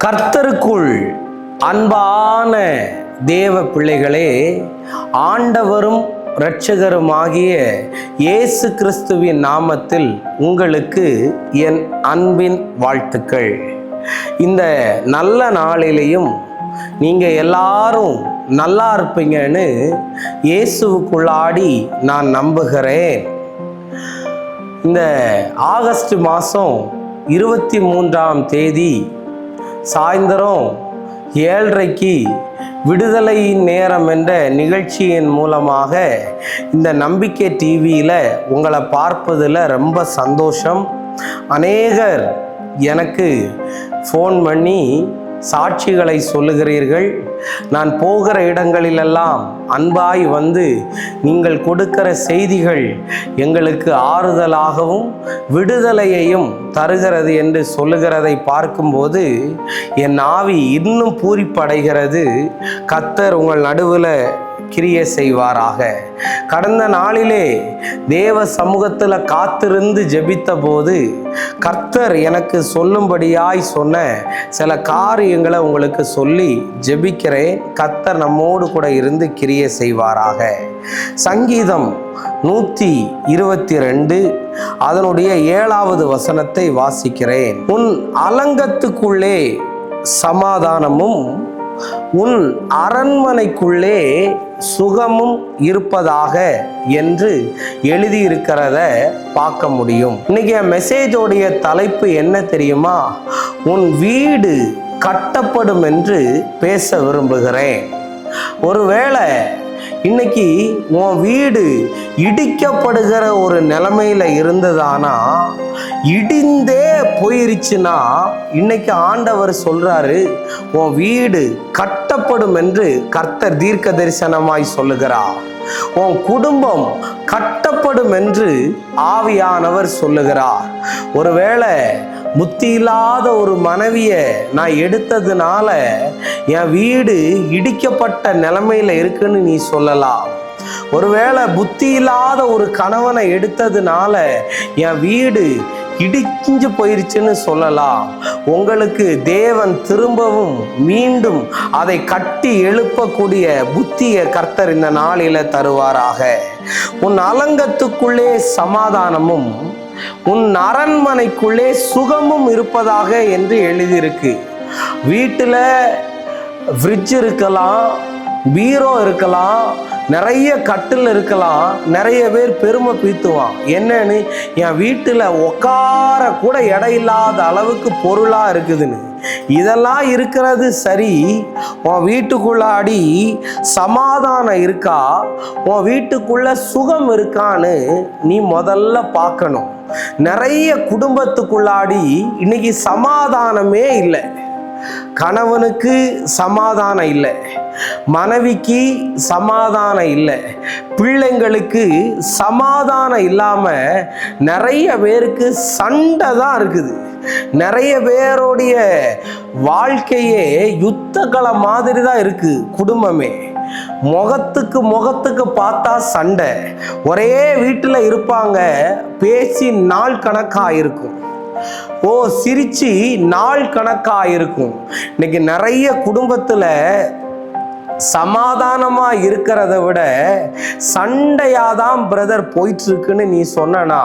கர்த்தருக்குள் அன்பான தேவ பிள்ளைகளே, ஆண்டவரும் இரட்சகருமாகிய இயேசு கிறிஸ்துவின் நாமத்தில் உங்களுக்கு என் அன்பின் வாழ்த்துக்கள். இந்த நல்ல நாளிலேயும் நீங்கள் எல்லாரும் நல்லா இருப்பீங்கன்னு இயேசுவுக்குள்ளாடி நான் நம்புகிறேன். இந்த ஆகஸ்ட் மாதம் 23ஆம் தேதி சாயந்தரம் 7:30 விடுதலையின் நேரம் என்ற நிகழ்ச்சியின் மூலமாக இந்த நம்பிக்கை டிவியில் உங்களை பார்ப்பதில் ரொம்ப சந்தோஷம். அநேகர் எனக்கு ஃபோன் பண்ணி சாட்சிகளை சொல்லுகிறீர்கள். நான் போகிற இடங்களிலெல்லாம் அன்பாய் வந்து நீங்கள் கொடுக்கிற செய்திகள் எங்களுக்கு ஆறுதலாகவும் விடுதலையையும் தருகிறது என்று சொல்லுகிறதை பார்க்கும்போது என் ஆவி இன்னும் பூரிப்படைகிறது. கர்த்தர் உங்கள் நடுவில் கிரியை செய்வாராக. கடந்த நாளிலே தேவ சமூகத்தில் காத்திருந்து ஜெபித்த போது கர்த்தர் எனக்கு சொல்லும்படியாய் சொன்ன சில காரியங்களை உங்களுக்கு சொல்லி ஜெபிக்கிறேன். கர்த்தர் நம்மோடு கூட இருந்து கிரியை செய்வாராக. சங்கீதம் 122 அதனுடைய 7வது வசனத்தை வாசிக்கிறேன். உன் அலங்கத்துக்குள்ளே சமாதானமும் உன் அரண்மனைக்குள்ளே சுகமும் இருப்பதாக என்று எழுதியிருக்கிறத பார்க்க முடியும். இன்னைக்கு என் மெசேஜோடைய தலைப்பு என்ன தெரியுமா? உன் வீடு கட்டப்படும் என்று பேச விரும்புகிறேன். ஒருவேளை இன்னைக்கு உன் வீடு இடிக்கப்படுகிற ஒரு நிலைமையில இருந்ததானா, இடிந்தே போயிருச்சுன்னா இன்னைக்கு ஆண்டவர் சொல்றாரு உன் வீடு கட்டப்படும் என்று கர்த்தர் தீர்க்க தரிசனமாய் சொல்லுகிறார். உன் குடும்பம் கட்டப்படும் என்று ஆவியானவர் சொல்லுகிறார். ஒருவேளை புத்தி இல்லாத ஒரு மனைவியை நான் எடுத்ததுனால என் வீடு இடிக்கப்பட்ட நிலைமையில இருக்குன்னு நீ சொல்லலாம். ஒருவேளை புத்தி இல்லாத ஒரு கணவனை எடுத்ததுனால என் வீடு இடிஞ்சு போயிருச்சுன்னு சொல்லலாம். உங்களுக்கு தேவன் திரும்பவும் மீண்டும் அதை கட்டி எழுப்பக்கூடிய புத்தியை கர்த்தர் இந்த நாளில தருவாராக. உன் அலங்கத்துக்குள்ளே சமாதானமும் உன் அரண்மனைக்குள்ளே சுகமும் இருப்பதாக என்று எழுதியிருக்கு. வீட்டில் ஃப்ரிட்ஜ் இருக்கலாம், பீரோ இருக்கலாம், நிறைய கட்டில் இருக்கலாம். நிறைய பேர் பெருமை பீத்துவான். என்னன்னு, என் வீட்டில் உட்கார கூட இடம் இல்லாத அளவுக்கு பொருளாக இருக்குதுன்னு. இதெல்லாம் இருக்கிறது சரி, உன் வீட்டுக்குள்ளாடி சமாதானம் இருக்கா, உன் வீட்டுக்குள்ள சுகம் இருக்கான்னு நீ முதல்ல பார்க்கணும். நிறைய குடும்பத்துக்குள்ளாடி இன்னைக்கு சமாதானமே இல்லை. கணவனுக்கு சமாதானம் இல்லை, மனைவிக்கு சமாதானம் இல்லை, பிள்ளைங்களுக்கு சமாதானம் இல்லாமல் நிறைய பேருக்கு சண்டை தான் இருக்குது. நிறைய பேருடைய வாழ்க்கையே யுத்த களம் மாதிரி தான் இருக்கு. குடும்பமே முகத்துக்கு பார்த்தா சண்டை. ஒரே வீட்டில் இருப்பாங்க, பேசி நாள் கணக்காக இருக்கும். சிரிச்சு நாள் கணக்கா இருக்கும். இன்னைக்கு நிறைய குடும்பத்துல சமாதானமா இருக்கிறத விட சண்டையாதான் பிரதர் போயிட்டு இருக்குன்னு நீ சொன்னா,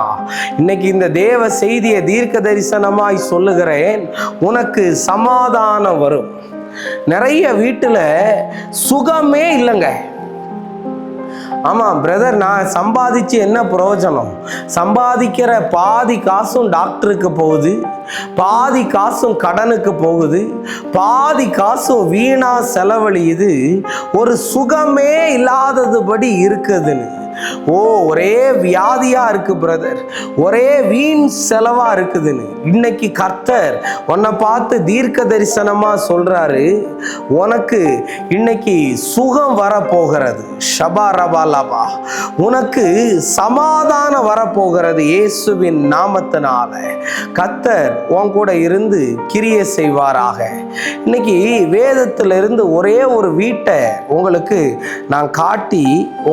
இன்னைக்கு இந்த தேவ செய்தியை தீர்க்க தரிசனமாய் சொல்லுகிறேன், உனக்கு சமாதானம் வரும். நிறைய வீட்டுல சுகமே இல்லைங்க. ஆமாம் பிரதர், நான் சம்பாதிச்சு என்ன பிரயோஜனம்? சம்பாதிக்கிற பாதி காசும் டாக்டருக்கு போகுது, பாதி காசும் கடனுக்கு போகுது, பாதி காசும் வீணா செலவழியுது. ஒரு சுகமே இல்லாததுபடி இருக்குதுன்னு. ஒரே வியாதியா இருக்கு பிரதர், ஒரே வீண் செலவா இருக்குதுன்னு. இன்னைக்கு கர்த்தர் உன்னை பார்த்து தீர்க்க தரிசனமா சொல்றாரு, உனக்கு இன்னைக்கு சுகம் வரப்போகிறது. ஷபா ரபா லபா, உனக்கு சமாதானம் வரப்போகிறது. இயேசுவின் நாமத்தினால கர்த்தர் உன் கூட இருந்து கிரியை செய்வாராக. இன்னைக்கு வேதத்திலிருந்து ஒரே ஒரு வீட்டை உங்களுக்கு நான் காட்டி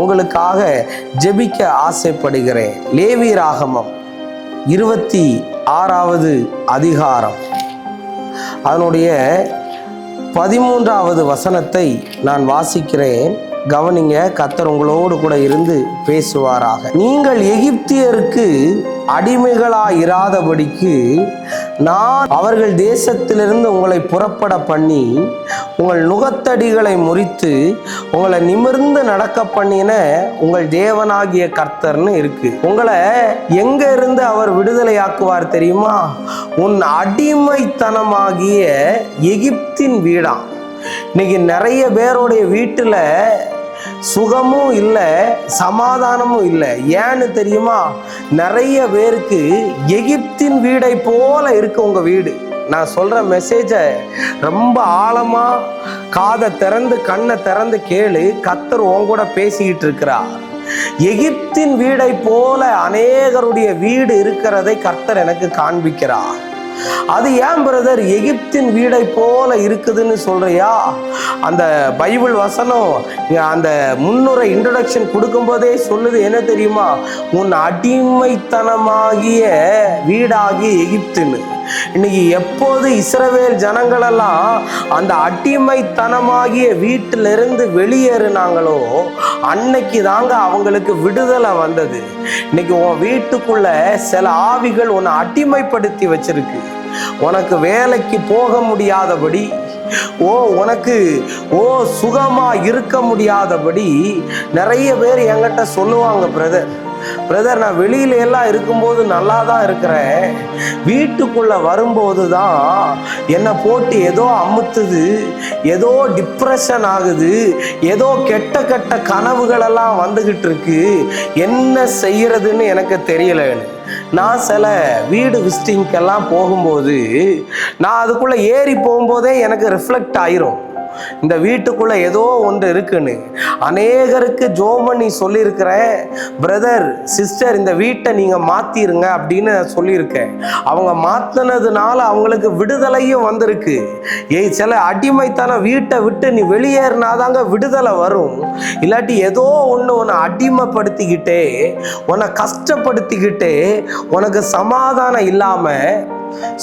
உங்களுக்காக ஜெபிக்க ஆசைப்படுகிறேன். லேவியராகமம் 26வது அதிகாரம் அதனுடைய 13வது வசனத்தை நான் வாசிக்கிறேன், கவனிங்க. கர்த்தர் உங்களோடு கூட இருந்து பேசுவாராக. நீங்கள் எகிப்தியருக்கு அடிமைகளாயிராதபடிக்கு நான் அவர்கள் தேசத்திலிருந்து உங்களை புறப்பட பண்ணி உங்கள் நுகத்தடிகளை முறித்து உங்களை நிமிர்ந்து நடக்க பண்ணின உங்கள் தேவனாகிய கர்த்தர்னு இருக்கு. உங்களை எங்க இருந்து அவர் விடுதலையாக்குவார் தெரியுமா? உன் அடிமைத்தனமாகிய எகிப்தின் வீடா. இன்னைக்கு நிறைய பேருடைய வீட்டுல சுகமும் இல்லை, சமாதானமும் இல்லை. ஏன்னு தெரியுமா? நிறைய பேருக்கு எகிப்தின் வீடை போல இருக்கு உங்க வீடு. நான் சொல்ற மெசேஜை ரொம்ப ஆழமா காதை திறந்து கண்ணை திறந்து கேளு. கர்த்தர் உன் கூட பேசிக்கிட்டு இருக்கிறார். எகிப்தின் வீடை போல அநேகருடைய வீடு இருக்கிறதை கர்த்தர் எனக்கு காண்பிக்கிறார். அது ஏன் பிரதர் எகிப்தின் வீடை போல இருக்குதுன்னு சொல்றியா? அந்த பைபிள் வசனம் அந்த முன்னுரை இன்ட்ரோடக்ஷன் கொடுக்கும்போதே சொல்லுது என்ன தெரியுமா? உன் அடிமைத்தனமாகிய வீடாகிய எகிப்துன்னு. இன்னைக்கு எப்போது இஸ்ரவேல் ஜனங்களெல்லாம் அந்த அடிமைத்தனமாகிய வீட்டிலிருந்து வெளியேறினாங்களோ அன்னைக்கு தாங்க அவங்களுக்கு விடுதலை வந்தது. இன்னைக்கு உன் வீட்டுக்குள்ள சில ஆவிகள் உன்னை அடிமைப்படுத்தி வச்சிருக்கு. உனக்கு வேலைக்கு போக முடியாதபடி, உனக்கு சுகமா இருக்க முடியாதபடி நிறைய பேர் என்கிட்ட சொல்லுவாங்க, பிரதர் நான் வெளியில எல்லாம் இருக்கும்போது நல்லா தான் இருக்கிறேன், வீட்டுக்குள்ள வரும்போது தான் என்னை போட்டு ஏதோ அமுத்துது, ஏதோ டிப்ரெஷன் ஆகுது, ஏதோ கெட்ட கெட்ட கனவுகளெல்லாம் வந்துகிட்டு இருக்கு, என்ன செய்யறதுன்னு எனக்கு தெரியலன்னு. நான் சில வீடு விசிட்டிங்கெல்லாம் போகும்போது நான் அதுக்குள்ள ஏறி போகும்போதே எனக்கு ரிஃப்ளெக்ட் ஆயிரும், இந்த வீட்டுக்குள்ள ஏதோ ஒன்று இருக்குன்னு. அநேகருக்கு ஜோமன் நீ சொல்லியிருக்கிறேன், பிரதர் சிஸ்டர் இந்த வீட்டை நீங்க மாத்திருங்க அப்படின்னு சொல்லியிருக்கேன். அவங்க மாத்தினதுனால அவங்களுக்கு விடுதலையும் வந்திருக்கு. சில அடிமைத்தனம் வீட்டை விட்டு நீ வெளியேறினாதாங்க விடுதலை வரும். இல்லாட்டி ஏதோ ஒன்று உன்னை அடிமைப்படுத்திக்கிட்டே உன்னை கஷ்டப்படுத்திக்கிட்டே உனக்கு சமாதானம் இல்லாம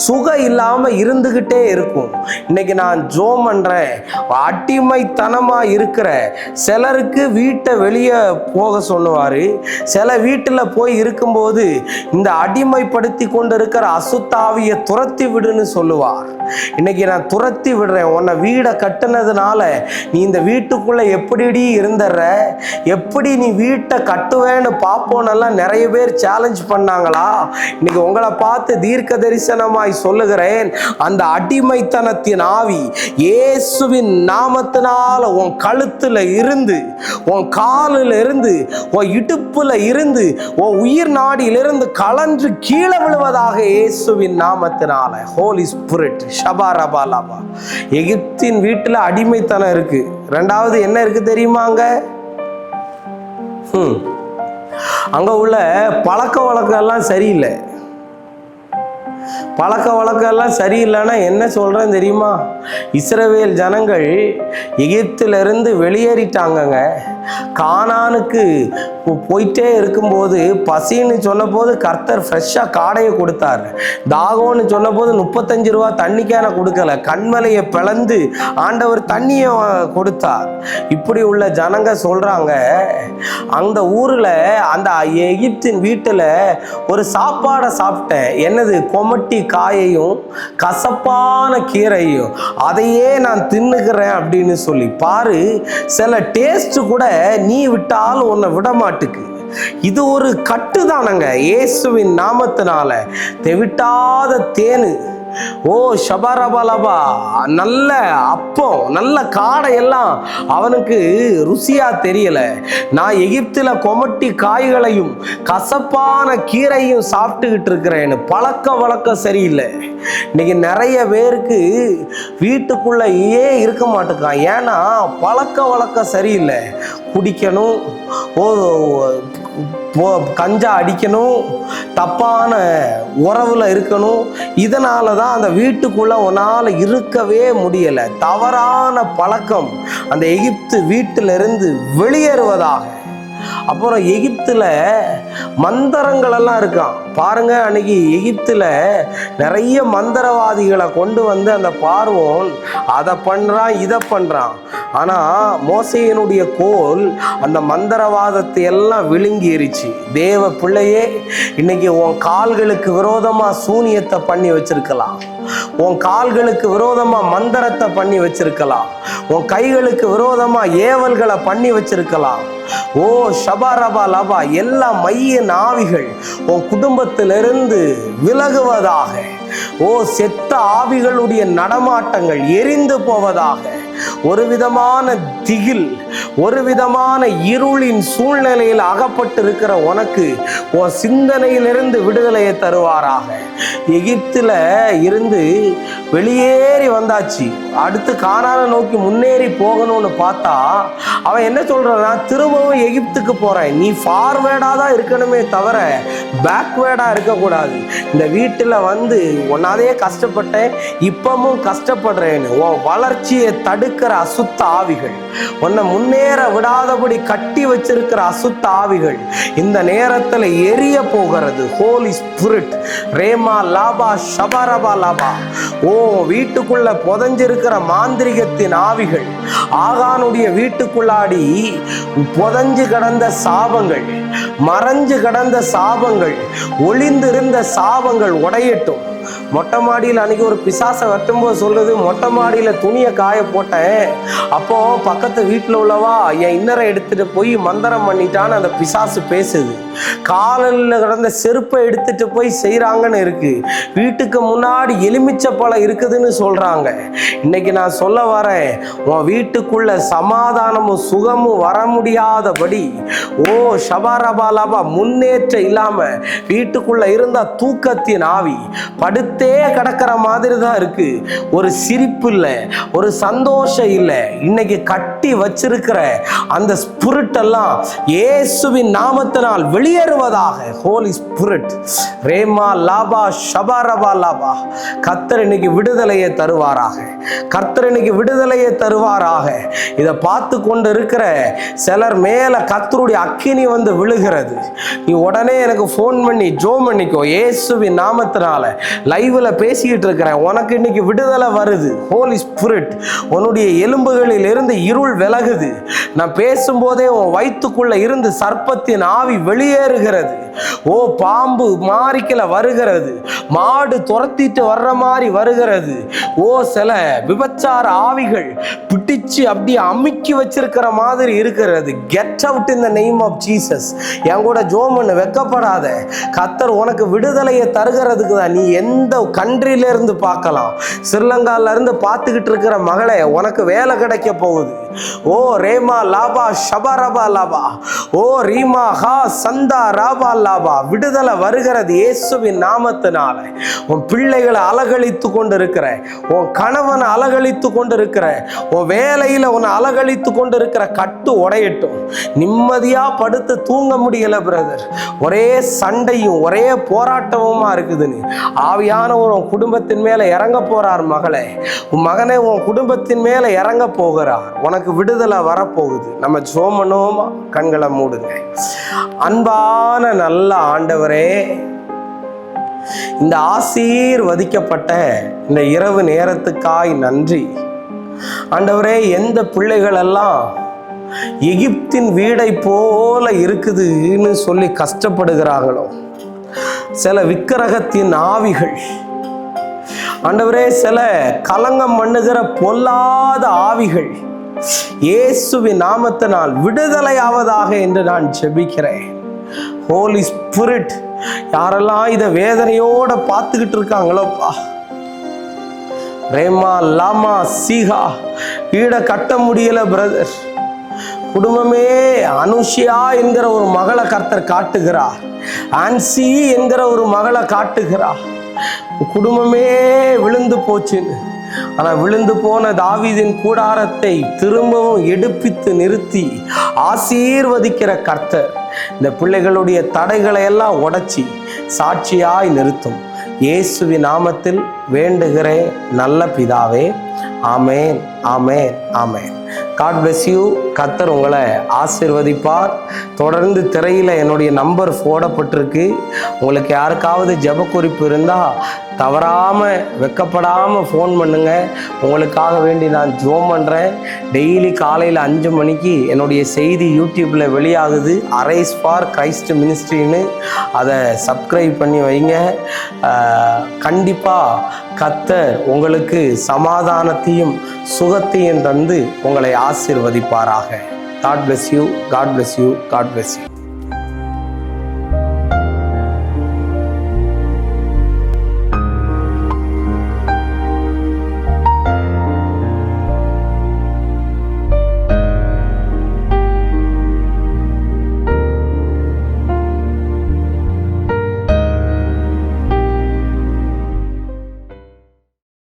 சுகம் இல்லாம இருந்துகிட்டே இருக்கும். இன்னைக்கு நான் ஜோம் பண்றேன், அடிமைத்தனமா இருக்கிற சிலருக்கு வீட்டை வெளியே போக சொல்லுவாரு. சில வீட்டுல போய் இருக்கும்போது இந்த அடிமைப்படுத்தி கொண்டு இருக்கிற அசுத்தாவியை துரத்தி விடுன்னு சொல்லுவார். இன்னைக்கு நான் துரத்தி விடுறேன். உன்னை வீடை கட்டுனதுனால நீ இந்த வீட்டுக்குள்ள எப்படி இருந்துற, எப்படி நீ வீட்டை கட்டுவேன்னு பார்ப்போன்னெல்லாம் நிறைய பேர் சேலஞ்ச் பண்ணாங்களா? இன்னைக்கு உங்களை பார்த்து தீர்க்க தரிசனமாய் சொல்லுகிறேன், அந்த அடிமைத்தனத்தின் ஆவி இயேசுவின் நாமத்தினால உன் கழுத்துல இருந்து, உன் காலில் இருந்து, உன் இடுப்புல இருந்து, உன் உயிர் நாடியிலிருந்து கலன்று கீழே விழுவதாக இயேசுவின் நாமத்தினால. ஹோலி ஸ்பிரிட் ஷபாரபாலாபா. எகிப்தின் வீட்டுல அடிமைத்தனம் இருக்கு. ரெண்டாவது என்ன இருக்கு தெரியுமாங்க? அங்க உள்ள பழக்க வழக்கம் எல்லாம் சரியில்லை. பழக்க வழக்கம் எல்லாம் சரியில்லைன்னா என்ன சொல்றேன் தெரியுமா? இஸ்ரவேல் ஜனங்கள் எகிப்திலிருந்து வெளியேறிட்டாங்கங்க. கானானுக்கு போயிட்டே இருக்கும்போது பசின்னு சொன்ன போது கர்த்தர் ஃப்ரெஷ்ஷாக காடையை கொடுத்தார். தாகம்னு சொன்ன போது 35 ரூபா தண்ணிக்கான கொடுக்கல, கண்மலையை பிளந்து ஆண்டவர் தண்ணியை கொடுத்தார். இப்படி உள்ள ஜனங்க சொல்றாங்க, அந்த ஊர்ல அந்த எகிப்தின் வீட்டுல ஒரு சாப்பாடை சாப்பிட்டேன். என்னது? கொமட்டி காயையும் கசப்பான கீரையும், அதையே நான் தின்னுக்கிறேன் அப்படின்னு சொல்லி பாரு. சில டேஸ்ட் கூட நீ விட்டாலும் உன்னை விட மாட்டுக்கு. இது ஒரு கட்டுதானங்க. இயேசுவின் நாமத்தினால தெவிட்டாத தேனு, ஷபரபலபா, நல்ல அப்பம், நல்ல காடை எல்லாம் அவனுக்கு ருசியா தெரியல. நான் எகிப்தில கொமட்டி காய்களையும் கசப்பான கீரையும் சாப்பிட்டுக்கிட்டு இருக்கிறேன்னு. பழக்க வழக்கம் சரியில்லை. இன்னைக்கு நிறைய பேருக்கு வீட்டுக்குள்ள இருக்க மாட்டேங்கான். ஏன்னா பழக்க வழக்கம் சரியில்லை. குடிக்கணும், கஞ்சா அடிக்கணும், தப்பான உறவுல இருக்கணும். இதனால தான் அந்த வீட்டுக்குள்ள உன்னால இருக்கவே முடியல. தவறான பழக்கம் அந்த எகிப்து வீட்டிலிருந்து வெளியேறுவதாக. அப்புறம் எகிப்துல மந்திரங்கள் எல்லாம் இருக்கான். பாருங்க, அன்னைக்கு எகிப்துல நிறைய மந்திரவாதிகளை கொண்டு வந்து அந்த பார்வோன் அதை பண்றான் இதை பண்றான். ஆனா மோசேயினுடைய கோல் அந்த மந்திரவாதத்தை எல்லாம் விழுங்கிருச்சு. தேவ பிள்ளையே, இன்னைக்கு உன் கால்களுக்கு விரோதமா சூனியத்தை பண்ணி வச்சிருக்கலாம், உன் கால்களுக்கு விரோதமா மந்திரத்தை பண்ணி வச்சிருக்கலாம், உன் கைகளுக்கு விரோதமா ஏவல்களை பண்ணி வச்சிருக்கலாம். ஓ ஷபாரபா லபா, எல்லா மைய ஆவிகள் உன் குடும்பத்திலிருந்து விலகுவதாக. ஓ செத்த ஆவிகளுடைய நடமாட்டங்கள் எரிந்து போவதாக. ஒரு விதமான திகில், ஒரு விதமான இருளின் சூழ்நிலையில் அகப்பட்டிருக்கிற உனக்கு உன் சிந்தனையிலிருந்து விடுதலையை தருவாராக. எகிப்துல இருந்து வெளியேறி வந்தாச்சு, அடுத்து கானானை நோக்கி முன்னேறி போகணும்னு பார்த்தா அவன் என்ன சொல்றான்னா, திரும்பவும் எகிப்துக்கு போறேன். நீ ஃபார்வேர்டா தான் இருக்கணுமே தவிர பேக்வேர்டா இருக்கக்கூடாது. இந்த வீட்டில் வந்து ஒன்னாதே கஷ்டப்பட்டேன், இப்பவும் கஷ்டப்படுறேன்னு உன் வளர்ச்சியை தடுக்கிற அசுத்த ஆவிகள், உன்னை முன்னேற விடாதபடி கட்டி வச்சிருக்கிற அசுத்த ஆவிகள் இந்த நேரத்தில் எரிய போகிறது. ஹோலி ஸ்பிரிட் ரேமா லாபா ஷபரபா லாபா. ஓ வீட்டுக்குள்ள புதஞ்சிருக்கிற மாந்திரிகத்தின் ஆவிகள், ஆகானுடைய வீட்டுக்குள்ளாடி புதஞ்சு கிடந்த சாபங்கள், மறைஞ்சு கிடந்த சாபங்கள், ஒளிந்திருந்த சாபங்கள் உடையட்டும். மொட்டை மாடியில் அன்னைக்கு ஒரு பிசாசை வெட்டும்போது சொல்லுது, மொட்டை மாடியில் துணியை காய போட்டேன், அப்போ பக்கத்து வீட்டில் உள்ளவா என் இன்னரை எடுத்துட்டு போய் மந்திரம் பண்ணிட்டான்னு அந்த பிசாசு பேசுது. காலில் கிடந்த செருப்பை எடுத்துட்டு போய் செய்கிறாங்கன்னு இருக்கு. வீட்டுக்கு முன்னாடி எலுமிச்சை பழம் இருக்குதுன்னு சொல்றாங்க. இன்னைக்கு நான் சொல்ல வரேன், உன் வீட்டுக்குள்ள சமாதானமும் சுகமும் வர முடியாதபடி, ஓ ஷபாரபாலாபா, முன்னேற்றம் இல்லாம வீட்டுக்குள்ள இருந்த தூக்கத்தின் ஆவி படுத்தே கிடக்கிற மாதிரி தான் இருக்கு. ஒரு சிரிப்பு இல்லை, ஒரு சந்தோஷம் இல்லை. இன்னைக்கு கட்டி வச்சிருக்கிற அந்த ஸ்பிரிட் எல்லாம் இயேசுவின் நாமத்தினால் வெளியேறுவதாக. ஹோலி ஸ்பிரிட் ரேமா லாபா ஷபாரபா லாபா. கர்த்தர் இன்னைக்கு விடுதலையை தருவாராக, கர்த்தர் இன்னைக்கு விடுதலையை தருவாராக. இதை பார்த்து கொண்டு இருக்கிற சிலர் மேல கர்த்தருடைய அக்கினி வந்து விழுகிறது. நீ உடனே எனக்கு ஃபோன் பண்ணி ஜோம் பண்ணிக்கோ. இயேசுவின் நாமத்தினால லைவ்ல பேசிக்கிட்டு இருக்கிறேன், உனக்கு இன்னைக்கு விடுதலை வருது. ஹோலி ஸ்பிரிட் உன்னுடைய எலும்புகளில் இருந்து இருள் விலகுது. நான் பேசும்போதே உன் வயிற்றுக்குள்ள இருந்து சர்ப்பத்தின் ஆவி வெளியேறுகிறது. ஓ பாம்பு மாறிக்கல வருகிறது, மாடு துரத்திட்டு வர்ற மாதிரி வருகிறது. ஓ சில விபச்சார ஆவிகள் பிடிச்சு அப்படியே அமுக்கி வச்சிருக்கிற மாதிரி இருக்கிறது. Get out in the name of Jesus. என் கூட ஜோமன்னு வெக்கப்படாத. கர்த்தர் உனக்கு விடுதலையை தருகிறதுக்கு தான். நீ எந்த கண்ட்ரில இருந்து பார்க்கலாம், ஸ்ரீலங்கால இருந்து பார்த்துக்கிட்டு இருக்கிற மகளே, உனக்கு வேலை கிடைக்க போகுது. ஓ ரேமா லாபா ஷபரபா லாபா. ஓ ரீமா ஹா சந்தா ராபா லாபா. விடுதலை வருகிறது இயேசுவின் நாமத்தினால. உன் பிள்ளைகளை அலகழித்து கொண்டு இருக்கிற, உன் கணவனை அலகழித்து கொண்டு இருக்கிற, உன் வேலையில உன்னை அலகழித்து கொண்டு இருக்கிற கட்டு உடையட்டும். நிம்மதியா படுத்து தூங்க முடியல பிரதர், ஒரே சண்டையும் ஒரே போராட்டமுமா இருக்குதுன்னு ஆவியானவர் உன் குடும்பத்தின் மேல இறங்க போறார். மகளே, உன் மகனே உன் குடும்பத்தின் மேல இறங்க போகிறார். உனக்கு விடுதலை வரப்போகுது. நம்ம ஜோமனோமா கண்களை மூடுங்க. அன்பான நல்ல ஆண்டவரே, இந்த ஆசீர்வதிக்கப்பட்ட இந்த இரவு நேரத்துக்காய் நன்றி ஆண்டவரே. எந்த பிள்ளைகள் எல்லாம் எகிப்தின் வீடை போல இருக்குதுன்னு சொல்லி கஷ்டப்படுகிறாங்களோ, சில விக்கிரகத்தின் ஆவிகள் ஆண்டவரே, சில கலங்கம் பண்ணுகிற பொல்லாத ஆவிகள் இயேசுவின் நாமத்தினால் விடுதலையாவதாக என்று நான் ஜெபிக்கிறேன். ஹோலி ஸ்பிரிட், யாரெல்லாம் இதை வேதனையோட பார்த்துக்கிட்டு இருக்காங்களோப்பா, ரேமா லாமா சீகா, வீடை கட்ட முடியல பிரதர், குடும்பமே அனுஷியா என்கிற ஒரு மகளை கர்த்தர் காட்டுகிறார், ஆன்சி என்கிற ஒரு மகளை காட்டுகிறார். குடும்பமே விழுந்து போச்சுன்னு, ஆனால் விழுந்து போன தாவீதின் கூடாரத்தை திரும்பவும் எடுப்பித்து நிறுத்தி ஆசீர்வதிக்கிற கர்த்தர் இந்த பிள்ளைகளுடைய தடைகளை எல்லாம் உடைச்சி சாட்சியாய் நிறுத்தும். இயேசுவின் நாமத்தில் வேண்டுகிறேன் நல்ல பிதாவே. Amen, amen, amen. God bless you. கர்த்தர் உங்களை ஆசீர்வதிப்பார். தொடர்ந்து திரையில் என்னுடைய நம்பர் போடப்பட்டிருக்கு. உங்களுக்கு யாருக்காவது ஜெப குறிப்பு இருந்தால் தவறாமல் வெக்கப்படாமல் ஃபோன் பண்ணுங்க. உங்களுக்காக வேண்டி நான் ஜெபம் பண்ணுறேன். டெய்லி காலையில் 5 மணிக்கு என்னுடைய செய்தி யூடியூப்பில் வெளியாகுது. அரைஸ் ஃபார் கிரைஸ்ட் மினிஸ்ட்ரின்னு, அதை சப்ஸ்கிரைப் பண்ணி வைங்க. கண்டிப்பாக கர்த்தர் உங்களுக்கு சமாதானத்தையும் சுகத்தையும் தந்து உங்களை ஆசீர்வதிப்பாராக. God bless you. God bless you. God bless you.